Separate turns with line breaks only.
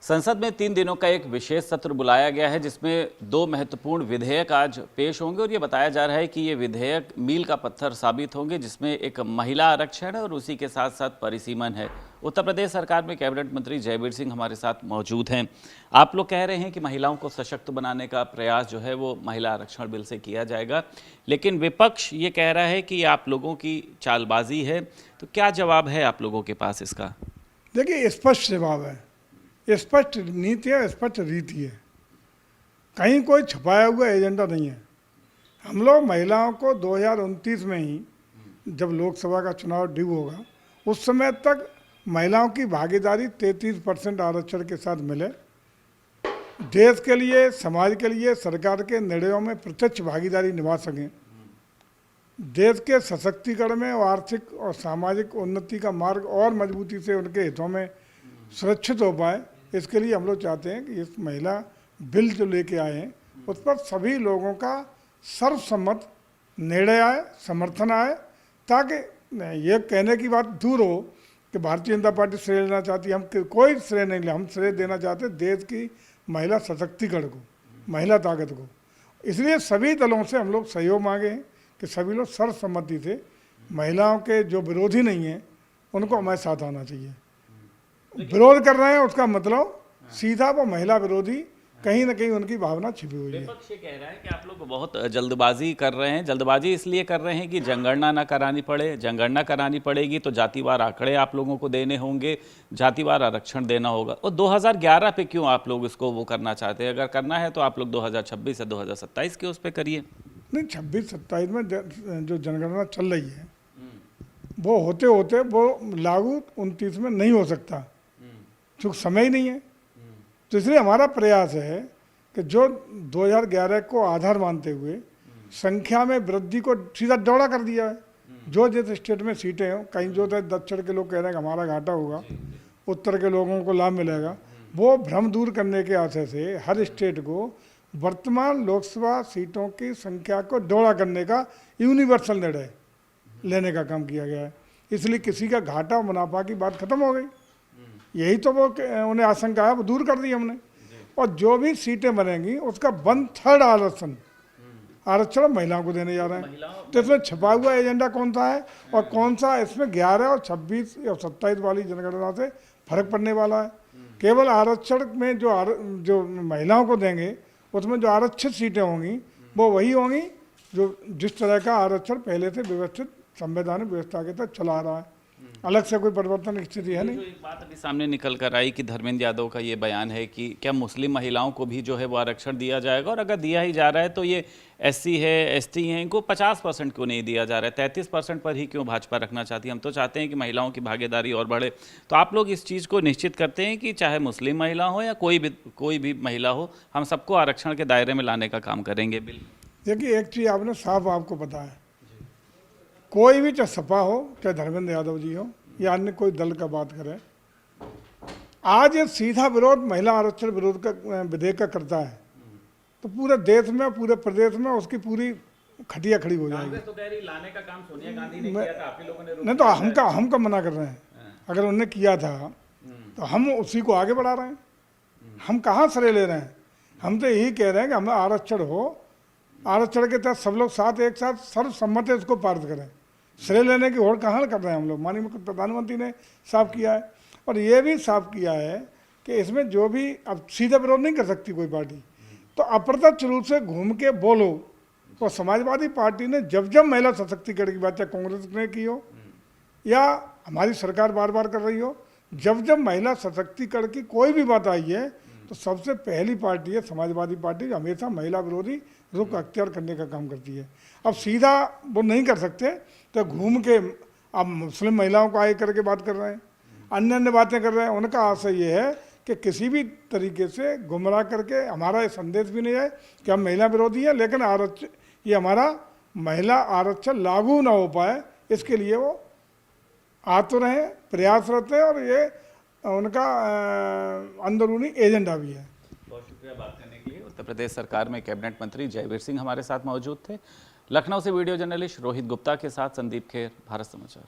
संसद में 3 दिनों का एक विशेष सत्र बुलाया गया है जिसमें 2 महत्वपूर्ण विधेयक आज पेश होंगे और ये बताया जा रहा है कि ये विधेयक मील का पत्थर साबित होंगे, जिसमें एक महिला आरक्षण है और उसी के साथ साथ परिसीमन है। उत्तर प्रदेश सरकार में कैबिनेट मंत्री जयवीर सिंह हमारे साथ मौजूद हैं। आप लोग कह रहे हैं कि महिलाओं को सशक्त बनाने का प्रयास जो है वो महिला आरक्षण बिल से किया जाएगा, लेकिन विपक्ष ये कह रहा है कि आप लोगों की चालबाजी है। तो क्या जवाब है आप लोगों के पास इसका?
देखिए, स्पष्ट जवाब है, स्पष्ट नीति है, स्पष्ट रीति है, कहीं कोई छुपाया हुआ एजेंडा नहीं है। हम लोग महिलाओं को 2029 में ही जब लोकसभा का चुनाव ड्यू होगा उस समय तक महिलाओं की भागीदारी 33% आरक्षण के साथ मिले, देश के लिए, समाज के लिए, सरकार के निर्णयों में प्रत्यक्ष भागीदारी निभा सकें, देश के सशक्तिकरण में और आर्थिक और सामाजिक उन्नति का मार्ग और मजबूती से उनके हितों में सुरक्षित हो पाए। इसके लिए हम लोग चाहते हैं कि इस महिला बिल जो लेके आए हैं उस पर सभी लोगों का सर्वसम्मत निर्णय आए, समर्थन आए, ताकि ये कहने की बात दूर हो कि भारतीय जनता पार्टी श्रेय लेना चाहती है। हम कोई श्रेय नहीं ले, हम श्रेय देना चाहते देश की महिला सशक्तिकरण को, महिला ताकत को। इसलिए सभी दलों से हम लोग सहयोग मांगे हैं कि सभी लोग सर्वसम्मति से, महिलाओं के जो विरोधी नहीं हैं उनको हमारे साथ आना चाहिए। विरोध कर रहे हैं उसका मतलब सीधा वो महिला विरोधी, कहीं ना कहीं उनकी भावना छिपी हुई है।
विपक्ष ये कह रहा है कि आप लोग बहुत जल्दबाजी कर रहे हैं। जल्दबाजी इसलिए कर रहे हैं कि जनगणना ना करानी पड़े, जनगणना करानी पड़ेगी तो जातिवार आंकड़े आप लोगों को देने होंगे, जातिवार आरक्षण देना होगा। और 2011 पे क्यों आप लोग इसको वो करना चाहते हैं? अगर करना है तो आप लोग 2026 या 2027 के उस पर करिए।
नहीं, 26-27 में जो जनगणना चल रही है वो होते होते वो लागू 29 में नहीं हो सकता, क्योंकि समय ही नहीं है। तो इसलिए हमारा प्रयास है कि जो 2011 को आधार मानते हुए संख्या में वृद्धि को सीधा दौड़ा कर दिया है। जो जिस स्टेट में सीटें हों, कहीं जो दक्षिण के लोग कह रहे हैं कि हमारा घाटा होगा, उत्तर के लोगों को लाभ मिलेगा, वो भ्रम दूर करने के आशय से हर स्टेट को वर्तमान लोकसभा सीटों की संख्या को दौड़ा करने का यूनिवर्सल निर्णय लेने का काम किया गया है। इसलिए किसी का घाटा मुनाफा की बात खत्म हो गई। यही तो वो उन्हें आशंका है, वो दूर कर दी हमने। और जो भी सीटें बनेंगी उसका 1/3 आरक्षण महिलाओं को देने जा रहे हैं। तो इसमें छपा हुआ एजेंडा कौन सा है और कौन सा इसमें 11 और 26 और 27 वाली जनगणना से फर्क पड़ने वाला है? केवल आरक्षण में जो महिलाओं को देंगे उसमें जो आरक्षित सीटें होंगी वो वही होंगी जो जिस तरह का आरक्षण पहले से व्यवस्थित संवैधानिक व्यवस्था के तहत चला रहा है। अलग से कोई परिवर्तन की स्थिति है नहीं।
एक बात अभी सामने निकल कर आई कि धर्मेंद्र यादव का ये बयान है कि क्या मुस्लिम महिलाओं को भी जो है वो आरक्षण दिया जाएगा, और अगर दिया ही जा रहा है तो ये SC है, ST है, इनको 50% क्यों नहीं दिया जा रहा है? 33% पर ही क्यों भाजपा रखना चाहती है? हम तो चाहते हैं कि महिलाओं की भागीदारी और बढ़े। तो आप लोग इस चीज़ को निश्चित करते हैं कि चाहे मुस्लिम महिला हो या कोई भी महिला हो, हम सबको आरक्षण के दायरे में लाने का काम करेंगे। बिल
देखिए, एक चीज़ आपने साफ आपको पता है, कोई भी, चाहे सपा हो, चाहे धर्मेंद्र यादव जी हो या अन्य कोई दल का बात करें, आज ये सीधा विरोध महिला आरक्षण विरोध का विधेयक का करता है तो पूरे देश में, पूरे प्रदेश में उसकी पूरी खटिया खड़ी हो जाएगी।
तो कह रही लाने का काम सोनिया गांधी ने किया था, आप ही लोगों ने
नहीं तो हम कब मना कर रहे हैं? अगर उन्होंने किया था तो हम उसी को आगे बढ़ा रहे हैं। हम कहाँ श्रेय ले रहे हैं? हम तो यही कह रहे हैं कि हमें आरक्षण हो, आरक्षण के तहत सब लोग साथ एक साथ सर्वसम्मति इसको पारित करें। श्रेय लेने की होड़ कहाँ कर रहे हैं हम लोग? माननीय प्रधानमंत्री ने साफ किया है और ये भी साफ किया है कि इसमें जो भी, अब सीधा विरोध नहीं कर सकती कोई पार्टी, तो अप्रत्यक्ष रूप से घूम के बोलो। तो समाजवादी पार्टी ने जब जब महिला सशक्तिकरण की बात, चाहे कांग्रेस ने की हो या हमारी सरकार बार बार कर रही हो, जब जब महिला सशक्तिकरण की कोई भी बात आई है तो सबसे पहली पार्टी है समाजवादी पार्टी, जो हमेशा महिला विरोधी रुख अख्तियार करने का काम करती है। अब सीधा वो नहीं कर सकते तो घूम के अब मुस्लिम महिलाओं को आगे करके बात कर रहे हैं, अन्य अन्य बातें कर रहे हैं। उनका आशय ये है कि किसी भी तरीके से गुमराह करके हमारा ये संदेश भी नहीं है कि हम महिला विरोधी हैं, लेकिन आरक्षण, ये हमारा महिला आरक्षण लागू ना हो पाए इसके लिए वो आतुर हैं, प्रयासरत हैं और ये उनका अंदरूनी एजेंडा भी है।
बहुत शुक्रिया बात करने के लिए। उत्तर प्रदेश सरकार में कैबिनेट मंत्री जयवीर सिंह हमारे साथ मौजूद थे। लखनऊ से वीडियो जर्नलिस्ट रोहित गुप्ता के साथ संदीप खेर, भारत समाचार।